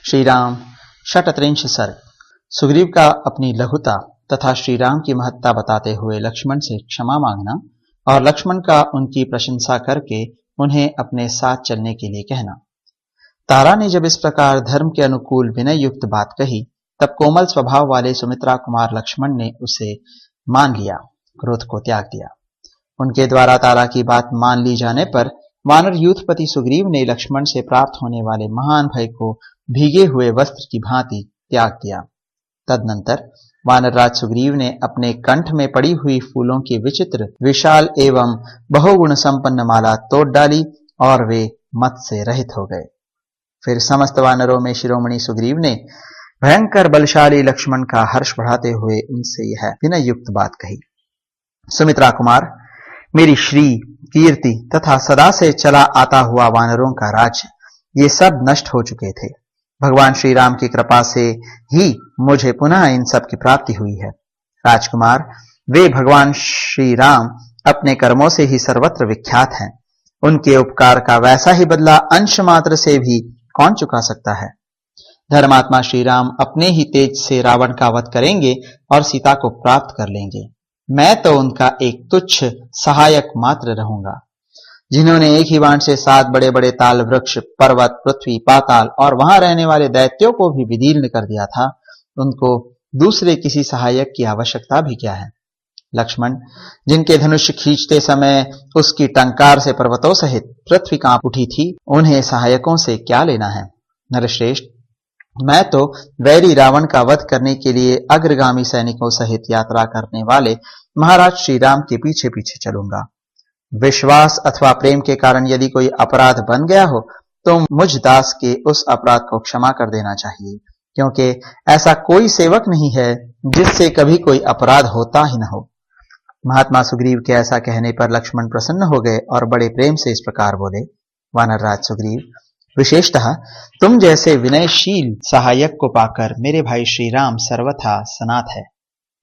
श्री राम षट्त्रिंश सर्ग। सुग्रीव का अपनी लघुता तथा श्री राम की महत्ता बताते हुए लक्ष्मण से क्षमा मांगना और लक्ष्मण का उनकी प्रशंसा करके उन्हें अपने साथ चलने के लिए कहना। तारा ने जब इस प्रकार धर्म के अनुकूल विनय युक्त बात कही तब कोमल स्वभाव वाले सुमित्रा कुमार लक्ष्मण ने उसे मान लिया, क्रोध को त्याग दिया। उनके द्वारा तारा की बात मान ली जाने पर वानर यूथपति सुग्रीव ने लक्ष्मण से प्राप्त होने वाले महान भय को भीगे हुए वस्त्र की भांति त्याग दिया। तदनंतर वानरराज सुग्रीव ने अपने कंठ में पड़ी हुई फूलों की विचित्र विशाल एवं बहुगुण संपन्न माला तोड़ डाली और वे मत से रहित हो गए। फिर समस्त वानरों में शिरोमणि सुग्रीव ने भयंकर बलशाली लक्ष्मण का हर्ष बढ़ाते हुए उनसे यह विनय युक्त बात कही। सुमित्रा कुमार, मेरी श्री कीर्ति तथा सदा से चला आता हुआ वानरों का राज्य ये सब नष्ट हो चुके थे। भगवान श्री राम की कृपा से ही मुझे पुनः इन सब की प्राप्ति हुई है। राजकुमार, वे भगवान श्री राम अपने कर्मों से ही सर्वत्र विख्यात हैं। उनके उपकार का वैसा ही बदला अंश मात्र से भी कौन चुका सकता है। धर्मात्मा श्री राम अपने ही तेज से रावण का वध करेंगे और सीता को प्राप्त कर लेंगे। मैं तो उनका एक तुच्छ सहायक मात्र रहूंगा। जिन्होंने एक ही बाण से 7 बड़े बड़े ताल वृक्ष, पर्वत, पृथ्वी, पाताल और वहां रहने वाले दैत्यों को भी विदीर्ण कर दिया था, उनको दूसरे किसी सहायक की आवश्यकता भी क्या है। लक्ष्मण, जिनके धनुष खींचते समय उसकी टंकार से पर्वतों सहित पृथ्वी कांप उठी थी, उन्हें सहायकों से क्या लेना है। नरश्रेष्ठ, मैं तो वैरी रावण का वध करने के लिए अग्रगामी सैनिकों सहित यात्रा करने वाले महाराज श्री राम के पीछे पीछे चलूंगा। विश्वास अथवा प्रेम के कारण यदि कोई अपराध बन गया हो तो मुझ दास के उस अपराध को क्षमा कर देना चाहिए, क्योंकि ऐसा कोई सेवक नहीं है जिससे कभी कोई अपराध होता ही न हो। महात्मा सुग्रीव के ऐसा कहने पर लक्ष्मण प्रसन्न हो गए और बड़े प्रेम से इस प्रकार बोले। वानरराज सुग्रीव, विशेषतः तुम जैसे विनयशील सहायक को पाकर मेरे भाई श्री राम सर्वथा सनाथ है।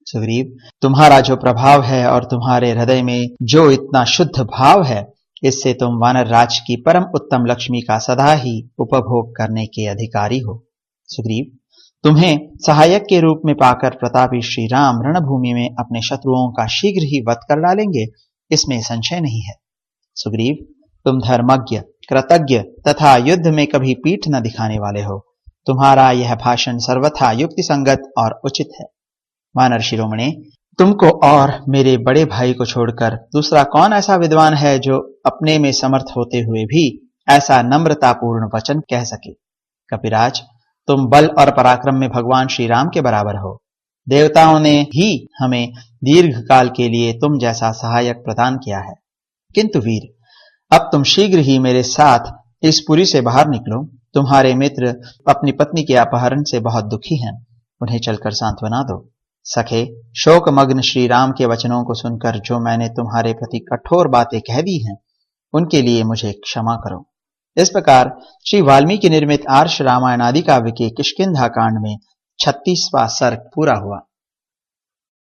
सुग्रीव, तुम्हारा जो प्रभाव है और तुम्हारे हृदय में जो इतना शुद्ध भाव है, इससे तुम वानर राज की परम उत्तम लक्ष्मी का सदा ही उपभोग करने के अधिकारी हो। सुग्रीव, तुम्हें सहायक के रूप में पाकर प्रतापी श्री राम रणभूमि में अपने शत्रुओं का शीघ्र ही वध कर डालेंगे, इसमें संशय नहीं है। सुग्रीव, तुम धर्मज्ञ, कृतज्ञ तथा युद्ध में कभी पीठ न दिखाने वाले हो। तुम्हारा यह भाषण सर्वथा युक्ति संगत और उचित है। वानर शिरोमणे, तुमको और मेरे बड़े भाई को छोड़कर दूसरा कौन ऐसा विद्वान है जो अपने में समर्थ होते हुए भी ऐसा नम्रतापूर्ण वचन कह सके। कपिराज, तुम बल और पराक्रम में भगवान श्री राम के बराबर हो। देवताओं ने ही हमें दीर्घ काल के लिए तुम जैसा सहायक प्रदान किया है। किंतु वीर, अब तुम शीघ्र ही मेरे साथ इस पुरी से बाहर निकलो। तुम्हारे मित्र अपनी पत्नी के अपहरण से बहुत दुखी हैं, उन्हें चलकर सांत्वना दो। सखे, शोकमग्न श्री राम के वचनों को सुनकर जो मैंने तुम्हारे प्रति कठोर बातें कह दी हैं, उनके लिए मुझे क्षमा करो। इस प्रकार श्री वाल्मीकि निर्मित आर्ष रामायण आदि काव्य के किष्किंधा कांड में 36वां सर्ग पूरा हुआ।